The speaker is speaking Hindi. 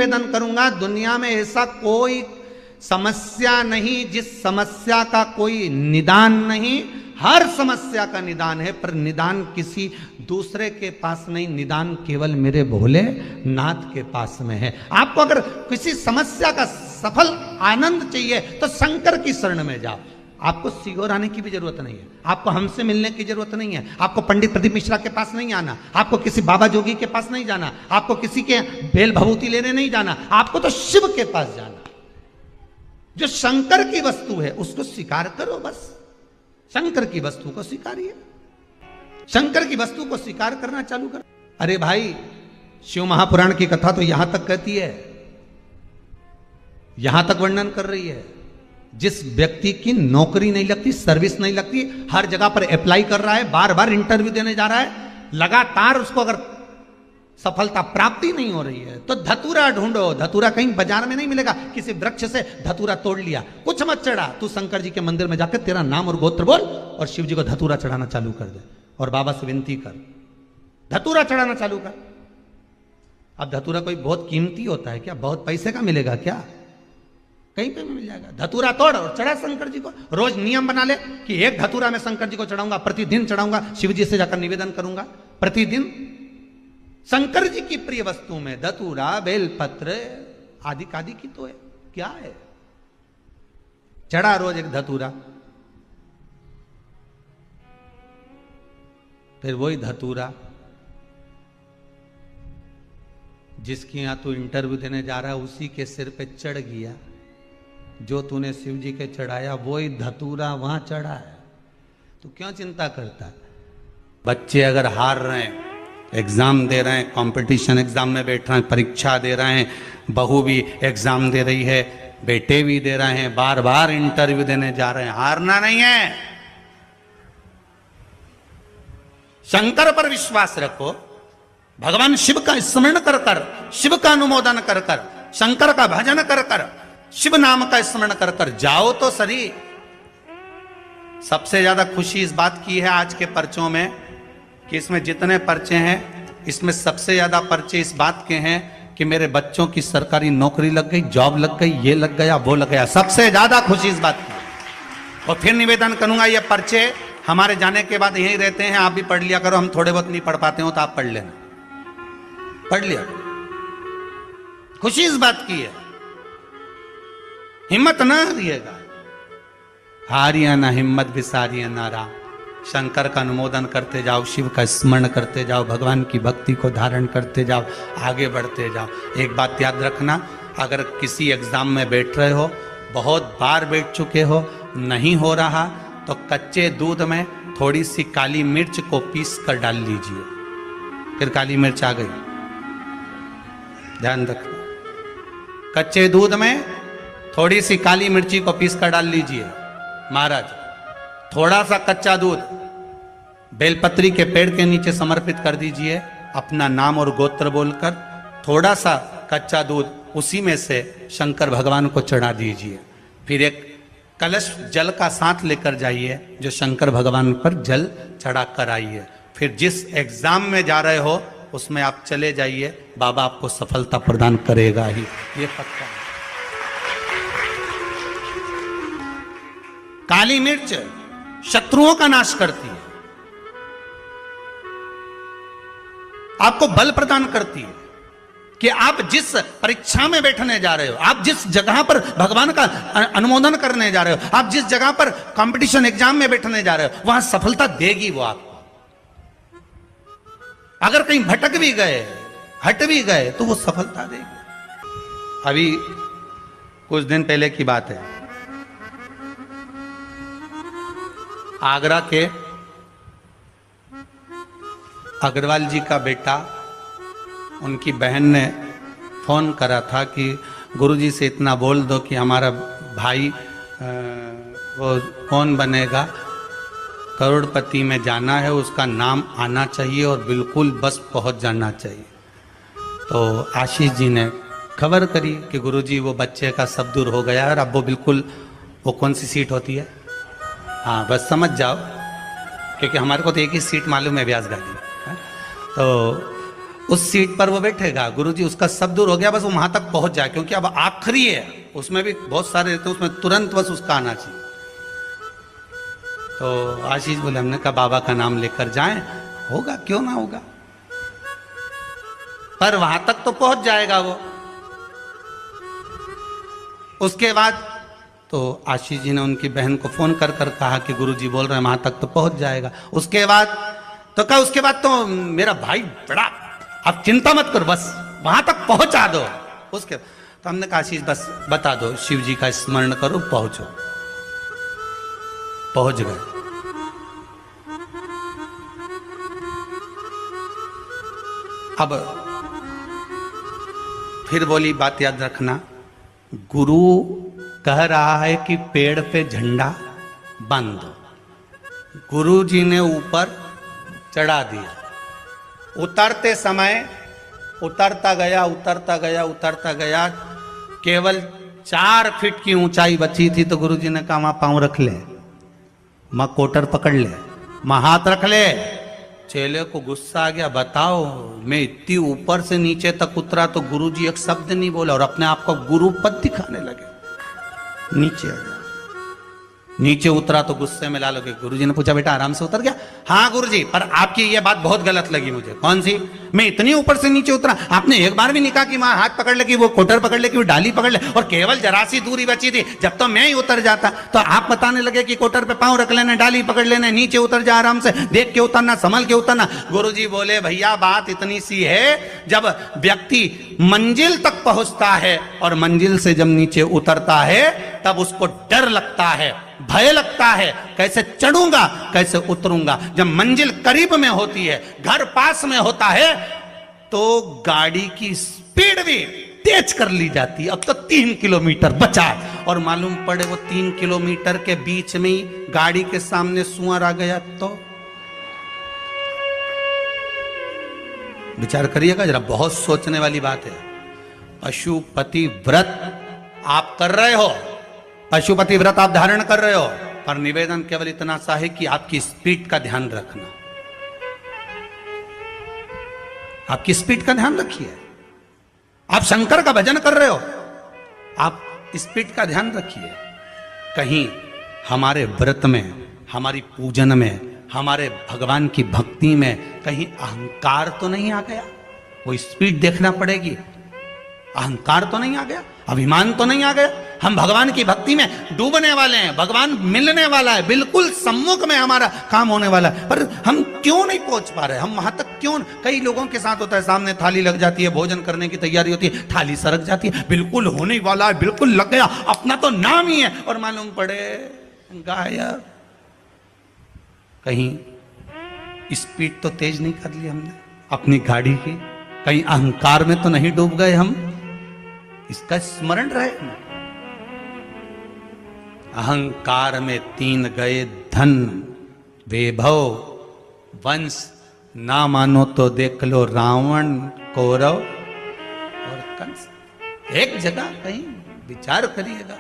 निवेदन करूंगा, दुनिया में ऐसा कोई समस्या नहीं जिस समस्या का कोई निदान नहीं। हर समस्या का निदान है, पर निदान किसी दूसरे के पास नहीं, निदान केवल मेरे भोले नाथ के पास में है। आपको अगर किसी समस्या का सफल आनंद चाहिए तो शंकर की शरण में जाओ। आपको सीहोर आने की भी जरूरत नहीं है, आपको हमसे मिलने की जरूरत नहीं है, आपको पंडित प्रदीप मिश्रा के पास नहीं आना, आपको किसी बाबा जोगी के पास नहीं जाना, आपको किसी के बेल भभूति लेने नहीं जाना, आपको तो शिव के पास जाना। जो शंकर की वस्तु है उसको स्वीकार करो, बस शंकर की वस्तु को स्वीकारिए, शंकर की वस्तु को स्वीकार करना चालू करो। अरे भाई, शिव महापुराण की कथा तो यहां तक कहती है, यहां तक वर्णन कर रही है, जिस व्यक्ति की नौकरी नहीं लगती, सर्विस नहीं लगती, हर जगह पर अप्लाई कर रहा है, बार बार इंटरव्यू देने जा रहा है, लगातार उसको अगर सफलता प्राप्ति नहीं हो रही है तो धतूरा ढूंढो। धतूरा कहीं बाजार में नहीं मिलेगा, किसी वृक्ष से धतूरा तोड़ लिया, कुछ मत चढ़ा, तू शंकर जी के मंदिर में जाकर तेरा नाम और गोत्र बोल और शिव जी को धतूरा चढ़ाना चालू कर दे और बाबा से विनती कर, धतूरा चढ़ाना चालू कर। अब धतूरा कोई बहुत कीमती होता है क्या? बहुत पैसे का मिलेगा क्या? कहीं पे भी मिल जाएगा। धतूरा तोड़ और चढ़ा शंकर जी को। रोज नियम बना ले कि एक धतूरा मैं शंकर जी को चढ़ाऊंगा, प्रतिदिन चढ़ाऊंगा, शिव जी से जाकर निवेदन करूंगा प्रतिदिन। शंकर जी की प्रिय वस्तु में धतूरा, बेलपत्र आदि कादि की तो है, क्या है? चढ़ा रोज एक धतूरा, फिर वही धतूरा जिसकी यहां तू इंटरव्यू देने जा रहा है उसी के सिर पे चढ़ गया। जो तूने शिव जी के चढ़ाया वही धतूरा वहां चढ़ा है, तू क्यों चिंता करता है? बच्चे अगर हार रहे हैं, एग्जाम दे रहे हैं, कंपटीशन एग्जाम में बैठ रहे हैं, परीक्षा दे रहे हैं, बहू भी एग्जाम दे रही है, बेटे भी दे रहे हैं, बार बार इंटरव्यू देने जा रहे हैं, हारना नहीं है। शंकर पर विश्वास रखो, भगवान शिव का स्मरण कर कर, शिव का अनुमोदन कर कर, शंकर का भजन कर कर, शिव नाम का स्मरण कर कर जाओ तो सही। सबसे ज्यादा खुशी इस बात की है आज के पर्चों में कि इसमें जितने पर्चे हैं इसमें सबसे ज्यादा पर्चे इस बात के हैं कि मेरे बच्चों की सरकारी नौकरी लग गई, जॉब लग गई, ये लग गया, वो लग गया। सबसे ज्यादा खुशी इस बात की। और फिर निवेदन करूंगा, ये पर्चे हमारे जाने के बाद यहीं रहते हैं, आप भी पढ़ लिया करो। हम थोड़े बहुत नहीं पढ़ पाते हो तो आप पढ़ लेना, पढ़ लिया। खुशी इस बात की है, हिम्मत ना हारिएगा, हारिया ना हिम्मत विसारिया ना राम। शंकर का अनुमोदन करते जाओ, शिव का स्मरण करते जाओ, भगवान की भक्ति को धारण करते जाओ, आगे बढ़ते जाओ। एक बात याद रखना, अगर किसी एग्जाम में बैठ रहे हो, बहुत बार बैठ चुके हो, नहीं हो रहा, तो कच्चे दूध में थोड़ी सी काली मिर्च को पीस कर डाल लीजिए। फिर काली मिर्च आ गई, ध्यान रखना। कच्चे दूध में थोड़ी सी काली मिर्ची को पीस कर डाल लीजिए। महाराज, थोड़ा सा कच्चा दूध बेलपत्री के पेड़ के नीचे समर्पित कर दीजिए, अपना नाम और गोत्र बोलकर। थोड़ा सा कच्चा दूध उसी में से शंकर भगवान को चढ़ा दीजिए। फिर एक कलश जल का साथ लेकर जाइए, जो शंकर भगवान पर जल चढ़ा कर आइए। फिर जिस एग्जाम में जा रहे हो उसमें आप चले जाइए, बाबा आपको सफलता प्रदान करेगा ही, ये पक्का। काली मिर्च शत्रुओं का नाश करती है, आपको बल प्रदान करती है कि आप जिस परीक्षा में बैठने जा रहे हो, आप जिस जगह पर भगवान का अनुमोदन करने जा रहे हो, आप जिस जगह पर कंपटीशन एग्जाम में बैठने जा रहे हो, वहां सफलता देगी वो आपको। अगर कहीं भटक भी गए, हट भी गए, तो वो सफलता देगी। अभी कुछ दिन पहले की बात है, आगरा के अग्रवाल जी का बेटा, उनकी बहन ने फोन करा था कि गुरुजी से इतना बोल दो कि हमारा भाई वो कौन बनेगा, करोड़पति में जाना है, उसका नाम आना चाहिए और बिल्कुल बस पहुंच जाना चाहिए। तो आशीष जी ने खबर करी कि गुरुजी वो बच्चे का सब दूर हो गया और अब वो बिल्कुल, वो कौन सी सीट होती है, हाँ बस समझ जाओ, क्योंकि हमारे को तो एक ही सीट मालूम है, व्यास गाजी। तो उस सीट पर वो बैठेगा, गुरुजी उसका सब दूर हो गया, बस वो वहां तक पहुंच जाए, क्योंकि अब आखिरी है, उसमें भी बहुत सारे रहते हैं, उसमें तुरंत बस उसका आना चाहिए। तो आशीष बोले, हमने कहा बाबा का नाम लेकर जाएं, होगा क्यों ना होगा, पर वहां तक तो पहुंच जाएगा वो। उसके बाद तो आशीष जी ने उनकी बहन को फोन कर कर कहा कि गुरुजी बोल रहे हैं वहां तक तो पहुंच जाएगा। उसके बाद तो कहा, उसके बाद तो मेरा भाई बड़ा, आप चिंता मत करो, बस वहां तक पहुंचा दो। उसके तो हमने कहा आशीष बस बता दो, शिव जी का स्मरण करो, पहुंचो। पहुंच गए। अब फिर बोली, बात याद रखना, गुरु कह रहा है कि पेड़ पे झंडा बांध दो। गुरु जी ने ऊपर चढ़ा दिया। उतरते समय उतरता गया, उतरता गया, उतरता गया, केवल 4 फीट की ऊंचाई बची थी, तो गुरु जी ने कहा वहां पांव रख ले, मां कोटर पकड़ ले, मां हाथ रख ले। चेले को गुस्सा आ गया, बताओ मैं इतनी ऊपर से नीचे तक उतरा तो गुरुजी एक शब्द नहीं बोला, और अपने आप को गुरु पद दिखाने लगे। नीचे आ गया, नीचे उतरा तो गुस्से में लाल हो गए। गुरुजी ने पूछा, बेटा आराम से उतर गया? हाँ गुरुजी, पर आपकी ये बात बहुत गलत लगी मुझे। कौन सी? मैं इतनी ऊपर से नीचे उतरा, आपने एक बार भी नहीं कहा कि वहां हाथ पकड़ ले, कि वो कोटर पकड़ ले, कि वो डाली पकड़ ले, और केवल जरा सी दूरी बची थी, जब तो मैं ही उतर जाता। तो आप बताने लगे कि कोटर पे पांव रख लेना, डाली पकड़ लेना, नीचे उतर जा, आराम से देख के उतरना, संभल के उतरना। गुरुजी बोले, भैया बात इतनी सी है, जब व्यक्ति मंजिल तक पहुंचता है और मंजिल से जब नीचे उतरता है तब उसको डर लगता है, भय लगता है, कैसे चढ़ूंगा, कैसे उतरूंगा। जब मंजिल करीब में होती है, घर पास में होता है, तो गाड़ी की स्पीड भी तेज कर ली जाती है। अब तो 3 किलोमीटर बचा, और मालूम पड़े वो 3 किलोमीटर के बीच में ही गाड़ी के सामने सुअर आ गया, तो विचार करिएगा जरा, बहुत सोचने वाली बात है। पशुपति व्रत आप कर रहे हो, पशुपति व्रत आप धारण कर रहे हो, पर निवेदन केवल इतना सा है कि आपकी स्पीड का ध्यान रखना, आपकी स्पीड का ध्यान रखिए। आप शंकर का भजन कर रहे हो, आप स्पीड का ध्यान रखिए। कहीं हमारे व्रत में, हमारी पूजन में, हमारे भगवान की भक्ति में कहीं अहंकार तो नहीं आ गया? वो स्पीड देखना पड़ेगी। अहंकार तो नहीं आ गया, अभिमान तो नहीं आ गया? हम भगवान की भक्ति में डूबने वाले हैं, भगवान मिलने वाला है, बिल्कुल सम्मुख में हमारा काम होने वाला है, पर हम क्यों नहीं पहुंच पा रहे? हम वहां तक क्यों? कई लोगों के साथ होता है, सामने थाली लग जाती है, भोजन करने की तैयारी होती है, थाली सरक जाती है, बिल्कुल होने वाला है, बिल्कुल लग गया, अपना तो नाम ही है, और मालूम पड़े गायब। कहीं स्पीड तो तेज नहीं कर ली हमने अपनी गाड़ी की? कहीं अहंकार में तो नहीं डूब गए हम? इसका स्मरण रहे। अहंकार में 3 गए धन, वैभव, वंश, ना मानो तो देख लो रावण, कौरव और कंस। एक जगह कहीं विचार करिएगा।